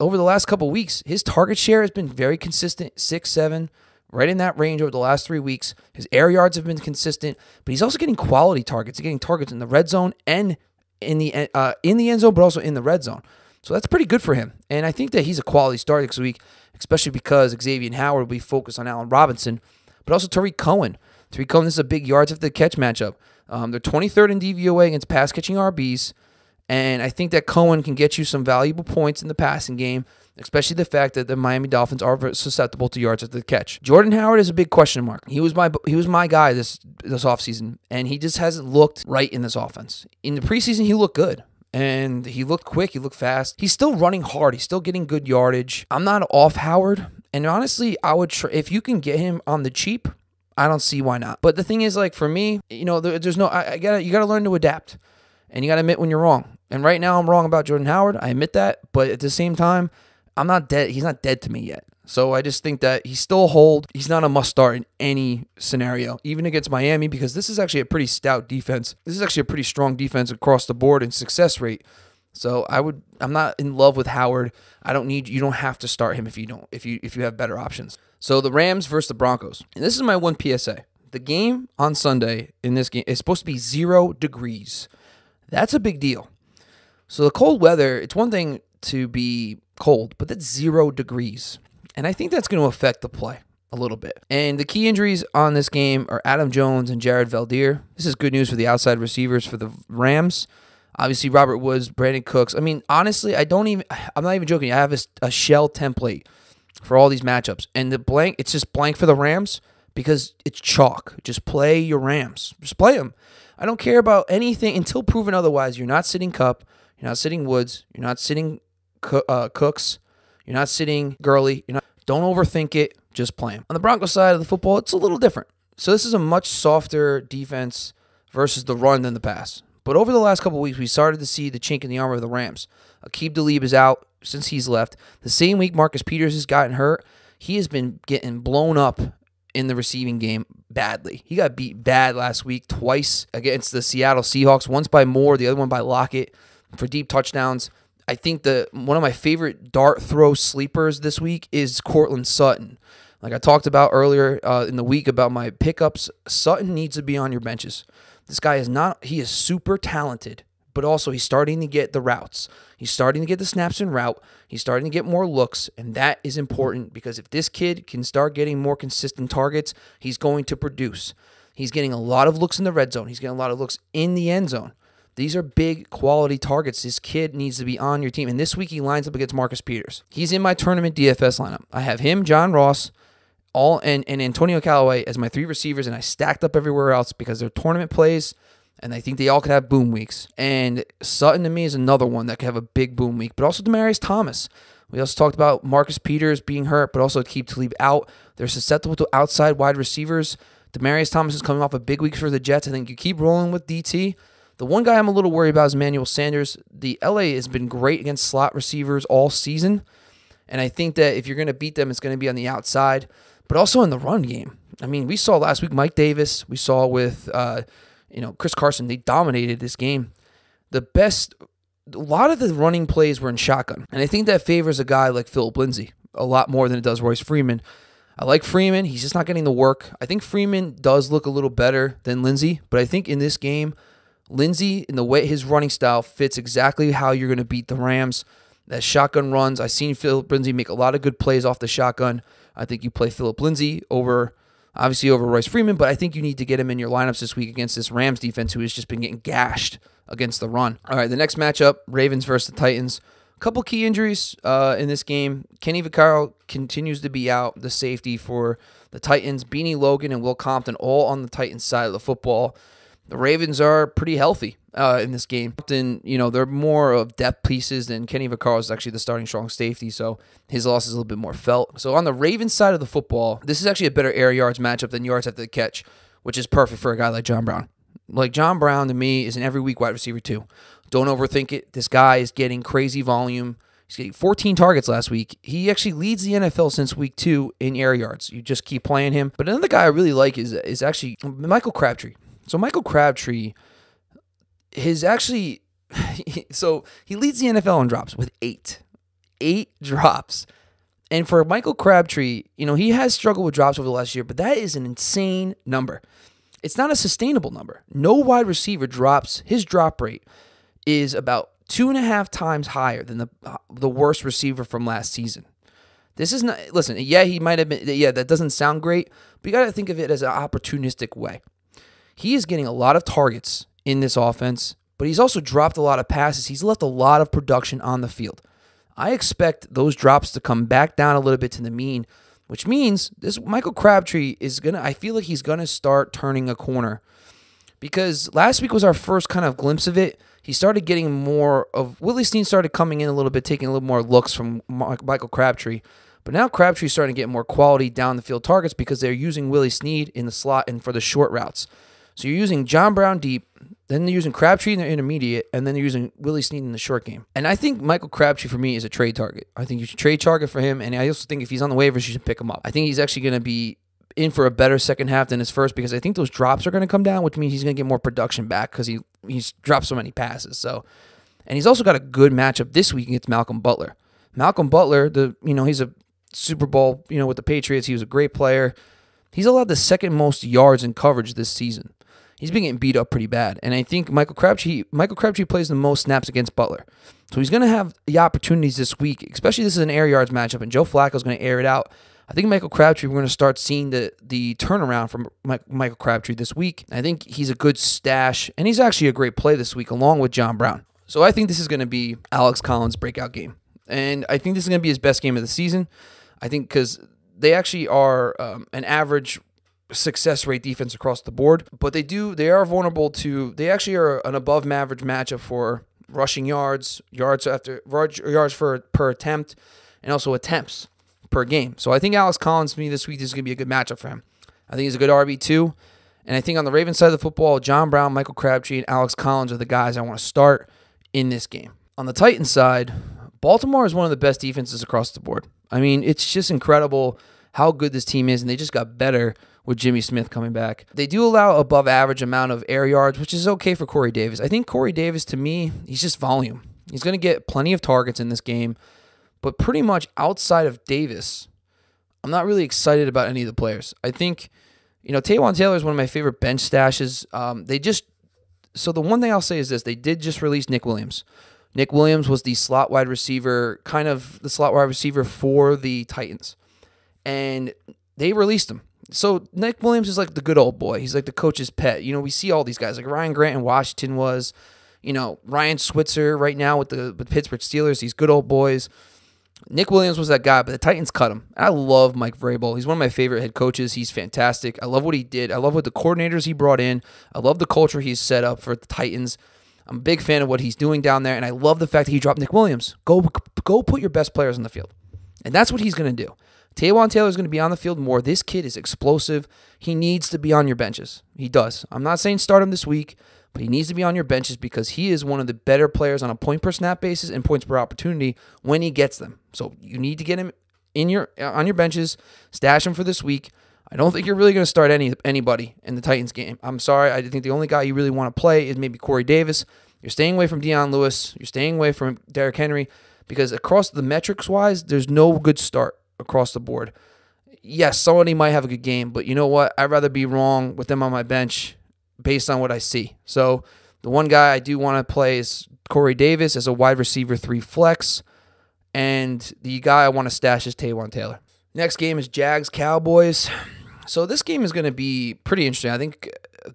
over the last couple of weeks, his target share has been very consistent, 6, 7, right in that range over the last 3 weeks. His air yards have been consistent, but he's also getting quality targets. He's getting targets in the red zone and in the end zone, but also in the red zone. So that's pretty good for him. And I think that he's a quality start next week, especially because Xavier Howard will be focused on Allen Robinson, but also Tariq Cohen. Tariq Cohen, this is a big yards after the catch matchup. They're 23rd in DVOA against pass-catching RBs, and I think that Cohen can get you some valuable points in the passing game, especially the fact that the Miami Dolphins are very susceptible to yards after the catch. Jordan Howard is a big question mark. He was my guy this offseason, and he just hasn't looked right in this offense. In the preseason, he looked good. And he looked quick. He looked fast. He's still running hard. He's still getting good yardage. I'm not off Howard. And honestly, I would if you can get him on the cheap, I don't see why not. But the thing is, like, for me, there's no. You gotta learn to adapt, and you gotta admit when you're wrong. And right now, I'm wrong about Jordan Howard. I admit that. But at the same time, I'm not dead. He's not dead to me yet. So I just think that he's still a hold. He's not a must start in any scenario, even against Miami, because this is actually a pretty stout defense. This is actually a pretty strong defense across the board in success rate. So I'm not in love with Howard. You don't have to start him if you have better options. So the Rams versus the Broncos. And this is my one PSA. The game on Sunday in this game is supposed to be 0 degrees. That's a big deal. So the cold weather, it's one thing to be cold, but that's 0 degrees. And I think that's going to affect the play a little bit. And the key injuries on this game are Adam Jones and Jared Valdir. This is good news for the outside receivers for the Rams. Obviously, Robert Woods, Brandon Cooks. I mean, honestly, I'm not even joking. I have a shell template for all these matchups. And it's just blank for the Rams because it's chalk. Just play your Rams. Just play them. I don't care about anything until proven otherwise. You're not sitting Kupp. You're not sitting Woods. You're not sitting Cooks. You're not sitting Gurley. Don't overthink it. Just play him. On the Broncos side of the football, it's a little different. So this is a much softer defense versus the run than the pass. But over the last couple of weeks, we started to see the chink in the armor of the Rams. Aqib Talib is out since he's left. The same week Marcus Peters has gotten hurt, he has been getting blown up in the receiving game badly. He got beat bad last week twice against the Seattle Seahawks, once by Moore, the other one by Lockett for deep touchdowns. I think one of my favorite dart throw sleepers this week is Courtland Sutton. Like I talked about earlier in the week about my pickups, Sutton needs to be on your benches. This guy he is super talented, but also he's starting to get the routes. He's starting to get the snaps en route. He's starting to get more looks, and that is important because if this kid can start getting more consistent targets, he's going to produce. He's getting a lot of looks in the red zone. He's getting a lot of looks in the end zone. These are big quality targets. This kid needs to be on your team. And this week he lines up against Marcus Peters. He's in my tournament DFS lineup. I have him, John Ross, and Antonio Callaway as my 3 receivers, and I stacked up everywhere else because they're tournament plays, and I think they all could have boom weeks. And Sutton to me is another one that could have a big boom week, but also Demaryius Thomas. We also talked about Marcus Peters being hurt, but also Aqib Talib out. They're susceptible to outside wide receivers. Demaryius Thomas is coming off a big week for the Jets. I think you keep rolling with DT. The one guy I'm a little worried about is Emmanuel Sanders. The LA has been great against slot receivers all season, and I think that if you're going to beat them, it's going to be on the outside, but also in the run game. I mean, we saw last week Mike Davis. We saw with Chris Carson. They dominated this game. A lot of the running plays were in shotgun, and I think that favors a guy like Phillip Lindsay a lot more than it does Royce Freeman. I like Freeman. He's just not getting the work. I think Freeman does look a little better than Lindsay, but I think in this game, Lindsay, in the way his running style fits exactly how you're going to beat the Rams. That shotgun runs. I've seen Phillip Lindsay make a lot of good plays off the shotgun. I think you play Phillip Lindsay over Royce Freeman, but I think you need to get him in your lineups this week against this Rams defense who has just been getting gashed against the run. All right, the next matchup, Ravens versus the Titans. A couple key injuries in this game. Kenny Vaccaro continues to be out, the safety for the Titans. Beanie Logan and Will Compton all on the Titans side of the football. The Ravens are pretty healthy in this game. Often, they're more of depth pieces than Kenny Vaccaro is actually the starting strong safety, so his loss is a little bit more felt. So on the Ravens side of the football, this is actually a better air yards matchup than yards after the catch, which is perfect for a guy like John Brown. Like John Brown, to me, is an every week wide receiver too. Don't overthink it. This guy is getting crazy volume. He's getting 14 targets last week. He actually leads the NFL since week 2 in air yards. You just keep playing him. But another guy I really like is actually Michael Crabtree. So Michael Crabtree is actually, so he leads the NFL in drops with 8 drops. And for Michael Crabtree, he has struggled with drops over the last year, but that is an insane number. It's not a sustainable number. No wide receiver drops. His drop rate is about 2.5 times higher than the worst receiver from last season. This is not, listen, yeah, he might have been, yeah, that doesn't sound great, but you got to think of it as an opportunistic way. He is getting a lot of targets in this offense, but he's also dropped a lot of passes. He's left a lot of production on the field. I expect those drops to come back down a little bit to the mean, which means this Michael Crabtree I feel like he's going to start turning a corner, because last week was our first kind of glimpse of it. He started getting more of, Willie Snead started coming in a little bit, taking a little more looks from Michael Crabtree. But now Crabtree's starting to get more quality down the field targets because they're using Willie Snead in the slot and for the short routes. So you're using John Brown deep, then they're using Crabtree in the intermediate, and then they're using Willie Snead in the short game. And I think Michael Crabtree, for me, is a trade target. I think you should trade target for him, and I also think if he's on the waivers, you should pick him up. I think he's actually going to be in for a better second half than his first, because I think those drops are going to come down, which means he's going to get more production back because he's dropped so many passes. So, and he's also got a good matchup this week against Malcolm Butler. Malcolm Butler, he's a Super Bowl, with the Patriots. He was a great player. He's allowed the second most yards in coverage this season. He's been getting beat up pretty bad. And I think Michael Crabtree plays the most snaps against Butler. So he's going to have the opportunities this week, especially this is an air yards matchup, and Joe Flacco's going to air it out. I think Michael Crabtree, we're going to start seeing the turnaround from Michael Crabtree this week. I think he's a good stash, and he's actually a great play this week along with John Brown. So I think this is going to be Alex Collins' breakout game. And I think this is going to be his best game of the season. I think because they actually are an average success rate defense across the board, but they are vulnerable to, they actually are an above average matchup for rushing yards per attempt, and also attempts per game. So I think Alex Collins, to me, this week is going to be a good matchup for him. I think he's a good RB2. And I think on the Ravens side of the football, John Brown, Michael Crabtree, and Alex Collins are the guys I want to start in this game. On the Titans side, Baltimore is one of the best defenses across the board. I mean, it's just incredible how good this team is, and they just got better with Jimmy Smith coming back. They do allow above average amount of air yards, which is okay for Corey Davis. I think Corey Davis, to me, he's just volume. He's going to get plenty of targets in this game, but pretty much outside of Davis, I'm not really excited about any of the players. I think, Taywan Taylor is one of my favorite bench stashes. So the one thing I'll say is this: they did just release Nick Williams. Nick Williams was the slot wide receiver, for the Titans, and they released him. So Nick Williams is like the good old boy. He's like the coach's pet. We see all these guys like Ryan Grant in Washington was, Ryan Switzer right now with the Pittsburgh Steelers. These good old boys. Nick Williams was that guy, but the Titans cut him. I love Mike Vrabel. He's one of my favorite head coaches. He's fantastic. I love what he did. I love what the coordinators he brought in. I love the culture he's set up for the Titans. I'm a big fan of what he's doing down there, and I love the fact that he dropped Nick Williams. Go put your best players on the field. And that's what he's going to do. Taywan Taylor is going to be on the field more. This kid is explosive. He needs to be on your benches. He does. I'm not saying start him this week, but he needs to be on your benches because he is one of the better players on a point per snap basis and points per opportunity when he gets them. So you need to get him on your benches, stash him for this week. I don't think you're really going to start anybody in the Titans game. I'm sorry. I think the only guy you really want to play is maybe Corey Davis. You're staying away from Deion Lewis. You're staying away from Derrick Henry because across the metrics-wise, there's no good start across the board. Yes, somebody might have a good game, but you know what? I'd rather be wrong with them on my bench based on what I see. So the one guy I do want to play is Corey Davis as a wide receiver 3 flex, and the guy I want to stash is Taywan Taylor. Next game is Jags-Cowboys. So this game is going to be pretty interesting. I think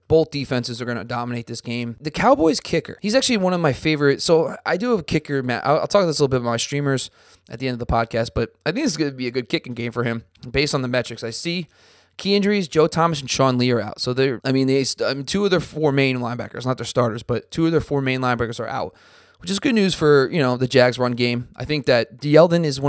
both defenses are going to dominate this game. The Cowboys kicker, he's actually one of my favorite. So I do have a kicker. I'll talk this a little bit about my streamers at the end of the podcast, but I think this is going to be a good kicking game for him based on the metrics I see. Key injuries, Joe Thomas and Sean Lee are out. So two of their four main linebackers, not their starters, but two of their four main linebackers are out, which is good news for, the Jags run game. I think that Yeldon is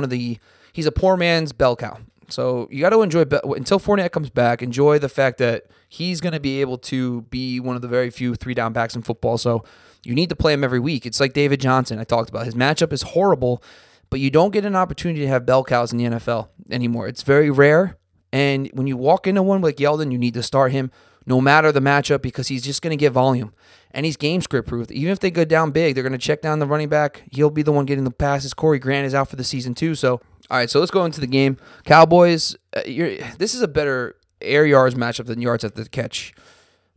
he's a poor man's bell cow. So you got to enjoy, until Fournette comes back, enjoy the fact that he's going to be able to be one of the very few 3-down backs in football. So you need to play him every week. It's like David Johnson I talked about. His matchup is horrible, but you don't get an opportunity to have bell cows in the NFL anymore. It's very rare. And when you walk into one like Yeldon, you need to start him no matter the matchup because he's just going to get volume. And he's game script proof. Even if they go down big, they're going to check down the running back. He'll be the one getting the passes. Corey Grant is out for the season too. So, all right, so let's go into the game. Cowboys, this is a better air yards matchup than yards at the catch.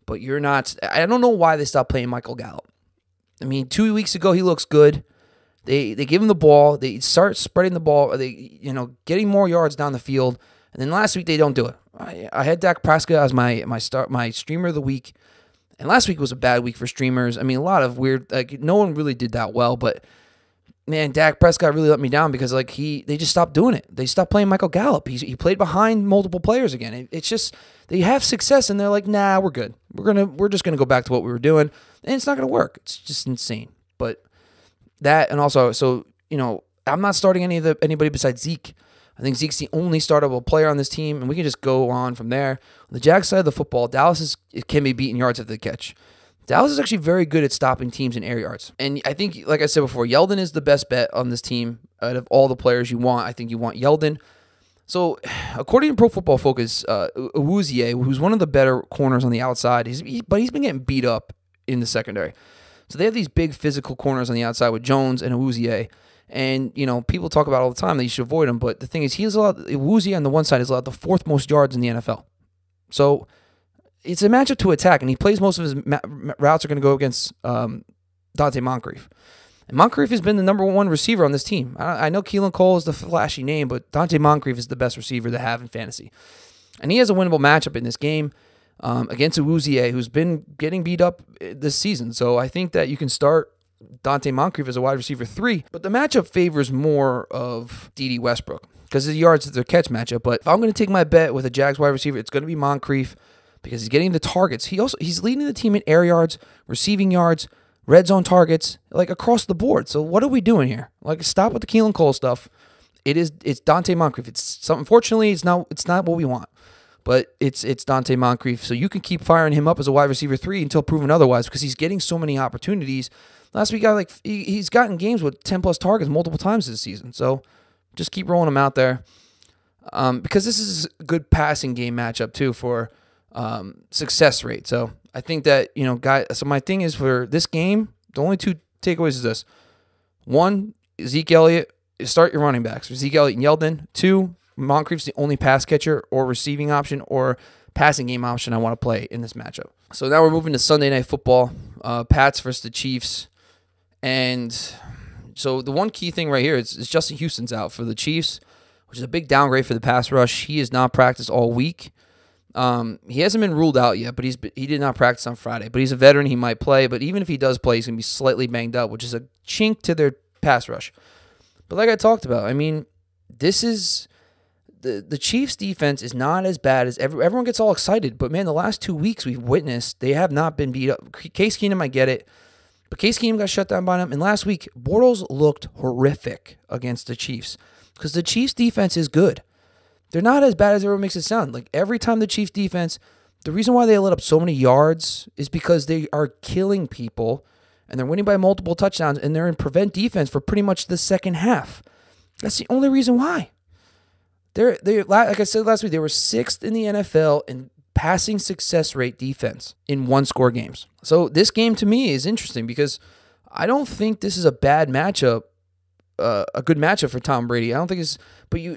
But you're not. I don't know why they stopped playing Michael Gallup. I mean, 2 weeks ago, he looks good. They give him the ball. They start spreading the ball. Getting more yards down the field. And then last week they don't do it. I had Dak Prescott as my streamer of the week, and last week was a bad week for streamers. I mean, a lot of weird, no one really did that well, but man, Dak Prescott really let me down because they just stopped doing it. They stopped playing Michael Gallup. He played behind multiple players again. It's just they have success and they're like, nah, we're good. We're just gonna go back to what we were doing, and it's not gonna work. It's just insane. But that, and also, I'm not starting anybody besides Zeke. I think Zeke's the only startable player on this team, and we can just go on from there. On the Jags side of the football, Dallas can be beaten yards after the catch. Dallas is actually very good at stopping teams in air yards. And I think, like I said before, Yeldon is the best bet on this team out of all the players you want. I think you want Yeldon. So, according to Pro Football Focus, Awuzie, who's one of the better corners on the outside, but he's been getting beat up in the secondary. So they have these big physical corners on the outside with Jones and Awuzie. And, people talk about all the time that you should avoid him. But the thing is, Awuzie on the one side is allowed the fourth most yards in the NFL. So it's a matchup to attack. And he plays most of his routes are going to go against Dante Moncrief. And Moncrief has been the number one receiver on this team. I know Keelan Cole is the flashy name, but Dante Moncrief is the best receiver to have in fantasy. And he has a winnable matchup in this game against Awuzie, who's been getting beat up this season. So I think that you can start Dante Moncrief as a wide receiver 3, but the matchup favors more of Dede Westbrook because the yards is their catch matchup. But if I'm going to take my bet with a Jags wide receiver, it's going to be Moncrief because he's getting the targets. He's leading the team in air yards, receiving yards, red zone targets, across the board. So what are we doing here? Stop with the Keelan Cole stuff. It's Dante Moncrief. Unfortunately, it's not what we want. But it's Dante Moncrief. So you can keep firing him up as a wide receiver 3 until proven otherwise because he's getting so many opportunities. Last week, he's gotten games with 10-plus targets multiple times this season. So just keep rolling him out there because this is a good passing game matchup, too, for success rate. So I think that, so my thing is for this game, the only two takeaways is this. 1, Zeke Elliott, start your running backs. Zeke Elliott and Yeldon. 2, Moncrief's the only pass catcher or receiving option or passing game option I want to play in this matchup. So now we're moving to Sunday Night Football. Pats versus the Chiefs. And so the one key thing right here is Justin Houston's out for the Chiefs, which is a big downgrade for the pass rush. He has not practiced all week. He hasn't been ruled out yet, but he did not practice on Friday. But he's a veteran. He might play. But even if he does play, he's going to be slightly banged up, which is a chink to their pass rush. But like I talked about, I mean, this is the Chiefs' defense is not as bad as everyone gets all excited. But, man, the last 2 weeks we've witnessed, they have not been beat up. Case Keenum, I get it. But Case Keenum got shut down by them. And last week, Bortles looked horrific against the Chiefs because the Chiefs' defense is good. They're not as bad as everyone makes it sound. Every time the Chiefs' defense, the reason why they let up so many yards is because they are killing people and they're winning by multiple touchdowns and they're in prevent defense for pretty much the second half. That's the only reason why. They like I said last week, they were 6th in the NFL in passing success rate defense in one-score games. So this game to me is interesting because I don't think this is a bad matchup, a good matchup for Tom Brady. I don't think it's,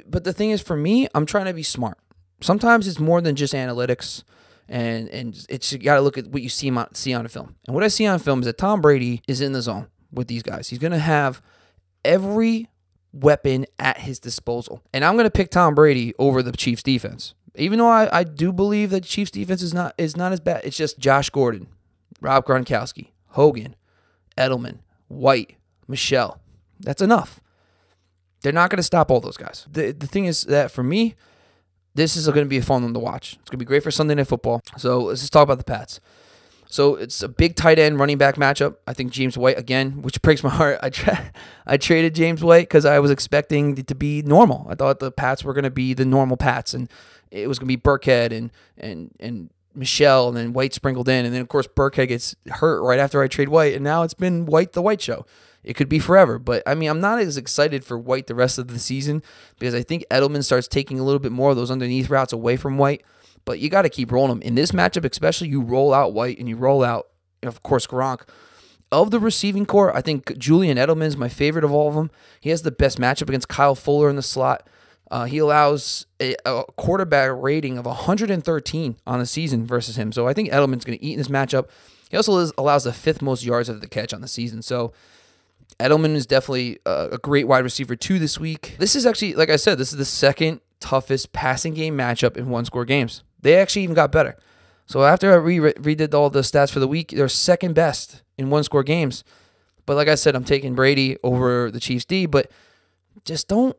but the thing is for me, I'm trying to be smart. Sometimes it's more than just analytics, and it's you got to look at what you see on the film. And what I see on film is that Tom Brady is in the zone with these guys. He's going to have every weapon at his disposal, and I'm going to pick Tom Brady over the Chiefs defense. Even though I do believe that Chiefs defense is not as bad. It's just Josh Gordon, Rob Gronkowski, Hogan, Edelman, White, Michelle. That's enough. They're not going to stop all those guys. The thing is that for me, this is going to be a fun one to watch. It's going to be great for Sunday Night Football. So let's just talk about the Pats. So it's a big tight end running back matchup. I think James White, again, which breaks my heart. I traded James White because I was expecting it to be normal. I thought the Pats were going to be the normal Pats, and it was going to be Burkhead and Michelle, and then White sprinkled in. And then, of course, Burkhead gets hurt right after I trade White, and now it's been White the White show. It could be forever. But, I mean, I'm not as excited for White the rest of the season because I think Edelman starts taking a little bit more of those underneath routes away from White. But you got to keep rolling them. In this matchup, especially, you roll out White and you roll out, of course, Gronk. Of the receiving core, I think Julian Edelman is my favorite of all of them. He has the best matchup against Kyle Fuller in the slot. He allows a quarterback rating of 113 on the season versus him. So I think Edelman's going to eat in this matchup. He also allows the 5th most yards after the catch on the season. So Edelman is definitely a great wide receiver too this week. This is actually, like I said, this is the second toughest passing game matchup in one-score games. They actually even got better. So after I redid all the stats for the week, they're second best in one-score games. But like I said, I'm taking Brady over the Chiefs D, but just don't.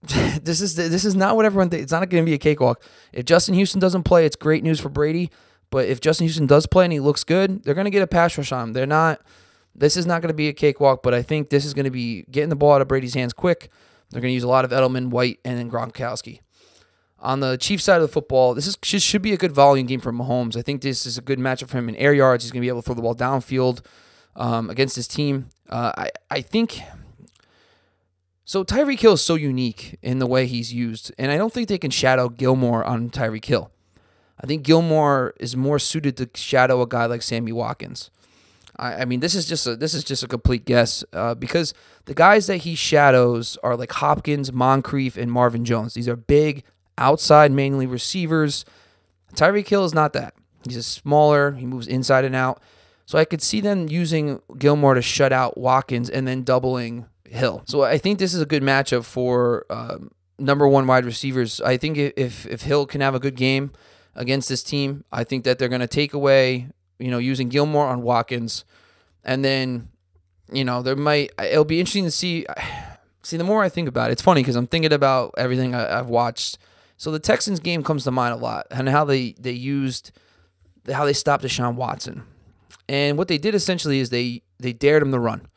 This is not what everyone thinks. It's not going to be a cakewalk. If Justin Houston doesn't play, it's great news for Brady. But if Justin Houston does play and he looks good, they're going to get a pass rush on him. This is not going to be a cakewalk, but I think this is going to be getting the ball out of Brady's hands quick. They're going to use a lot of Edelman, White, and then Gronkowski. On the Chiefs side of the football, this should be a good volume game for Mahomes. I think this is a good matchup for him in air yards. He's going to be able to throw the ball downfield against his team. I think... So Tyreek Hill is so unique in the way he's used, and I don't think they can shadow Gilmore on Tyreek Hill. I think Gilmore is more suited to shadow a guy like Sammy Watkins. I mean, this is just a complete guess because the guys that he shadows are like Hopkins, Moncrief, and Marvin Jones. These are big, outside, mainly receivers. Tyreek Hill is not that. He's just smaller. He moves inside and out. So I could see them using Gilmore to shut out Watkins and then doubling Hill. So I think this is a good matchup for number one wide receivers. I think if Hill can have a good game against this team, I think that they're going to take away, using Gilmore on Watkins. And then, it'll be interesting to see. See, the more I think about it, it's funny because I'm thinking about everything I've watched. So the Texans game comes to mind a lot and how they stopped Deshaun Watson. And what they did essentially is they dared him to run.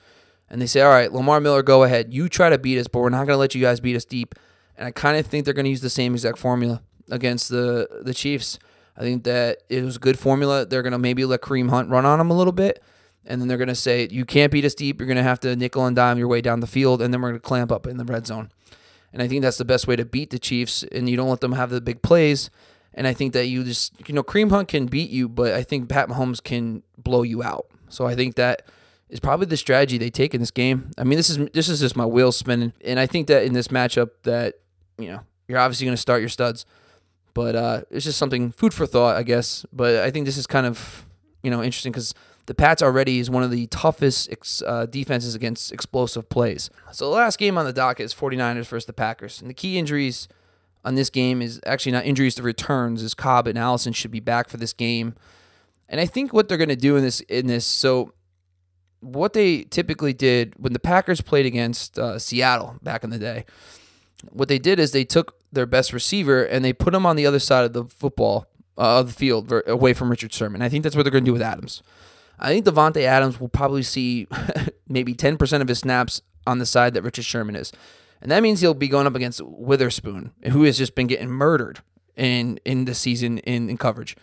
And they say, all right, Lamar Miller, go ahead. You try to beat us, but we're not going to let you guys beat us deep. And I kind of think they're going to use the same exact formula against the Chiefs. I think that it was a good formula. They're going to maybe let Kareem Hunt run on them a little bit. And then they're going to say, you can't beat us deep. You're going to have to nickel and dime your way down the field. And then we're going to clamp up in the red zone. And I think that's the best way to beat the Chiefs. And you don't let them have the big plays. And I think that you just, Kareem Hunt can beat you, but I think Pat Mahomes can blow you out. So I think that is probably the strategy they take in this game. I mean, this is just my wheels spinning. And I think that in this matchup that, you're obviously going to start your studs. But it's just something, food for thought, I guess. But I think this is kind of, interesting because the Pats already is one of the toughest defenses against explosive plays. So the last game on the docket is 49ers versus the Packers. And the key injuries on this game is actually not injuries to returns, is Cobb and Allison should be back for this game. And I think what they're going to do in this, so what they typically did when the Packers played against Seattle back in the day, what they did is they took their best receiver and they put him on the other side of the football, of the field, away from Richard Sherman. I think that's what they're going to do with Adams. I think Devontae Adams will probably see maybe 10% of his snaps on the side that Richard Sherman is. And that means he'll be going up against Witherspoon, who has just been getting murdered in the season in coverage.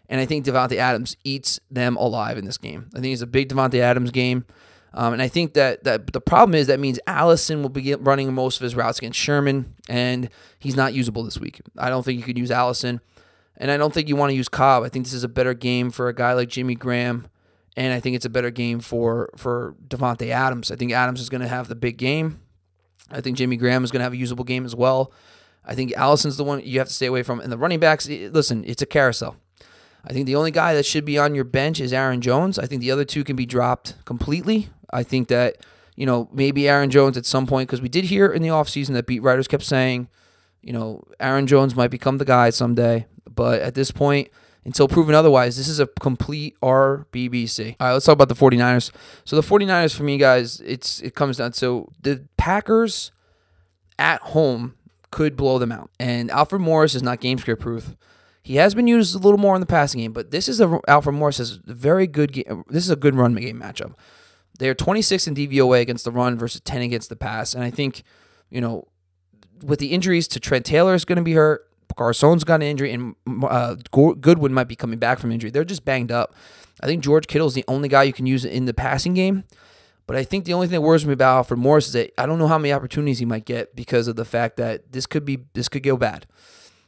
And I think Devontae Adams eats them alive in this game. I think it's a big Devontae Adams game. And I think that the problem is that means Allison will be running most of his routes against Sherman, and he's not usable this week. I don't think you could use Allison, and I don't think you want to use Cobb. I think this is a better game for a guy like Jimmy Graham, and I think it's a better game for Devontae Adams. I think Adams is going to have the big game. I think Jimmy Graham is going to have a usable game as well. I think Allison's the one you have to stay away from. And the running backs, listen, it's a carousel. I think the only guy that should be on your bench is Aaron Jones. I think the other two can be dropped completely. I think that, maybe Aaron Jones at some point, because we did hear in the offseason that beat writers kept saying, Aaron Jones might become the guy someday. But at this point, until proven otherwise, this is a complete RBBC. All right, let's talk about the 49ers. So the 49ers, for me, guys, it comes down. So the Packers at home could blow them out. And Alfred Morris is not game script proof. He has been used a little more in the passing game, but this is Alfred Morris is a very good game. This is a good run game matchup. They're 26 in DVOA against the run versus 10 against the pass. And I think, with the injuries to Trent Taylor is going to be hurt. Garcon's got an injury, and Goodwin might be coming back from injury. They're just banged up. I think George Kittle is the only guy you can use in the passing game. But I think the only thing that worries me about Alfred Morris is that I don't know how many opportunities he might get because of the fact that this could go bad.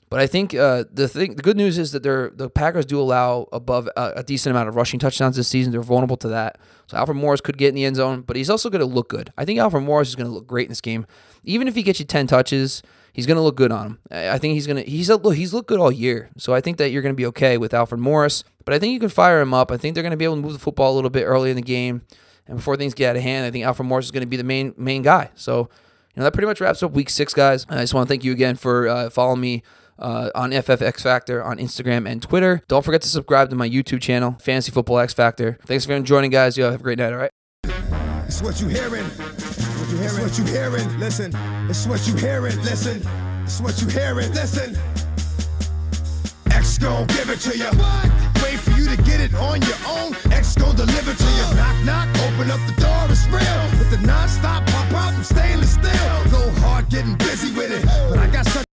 But I think the good news is that the Packers do allow above a decent amount of rushing touchdowns this season. They're vulnerable to that. So Alfred Morris could get in the end zone, but he's also going to look good. I think Alfred Morris is going to look great in this game. Even if he gets you 10 touches, he's going to look good on him. I think he's looked good all year. So I think that you're going to be okay with Alfred Morris. But I think you can fire him up. I think they're going to be able to move the football a little bit early in the game. And before things get out of hand, I think Alfred Morris is going to be the main guy. So that pretty much wraps up week 6, guys. I just want to thank you again for following me on FFX Factor on Instagram and Twitter. Don't forget to subscribe to my YouTube channel, Fantasy Football X Factor. Thanks for joining, guys. You have a great night, all right? It's what you hearing. It's what you hearing. Listen. It's what you hearing. Listen. It's what you hearing. Listen. X gon' give it to you. What? Wait for you to get it on your own. X gon' deliver to you. Knock, knock. Open up the door. It's real. With the non-stop pop out from stainless steel. Go hard getting busy with it. But I got such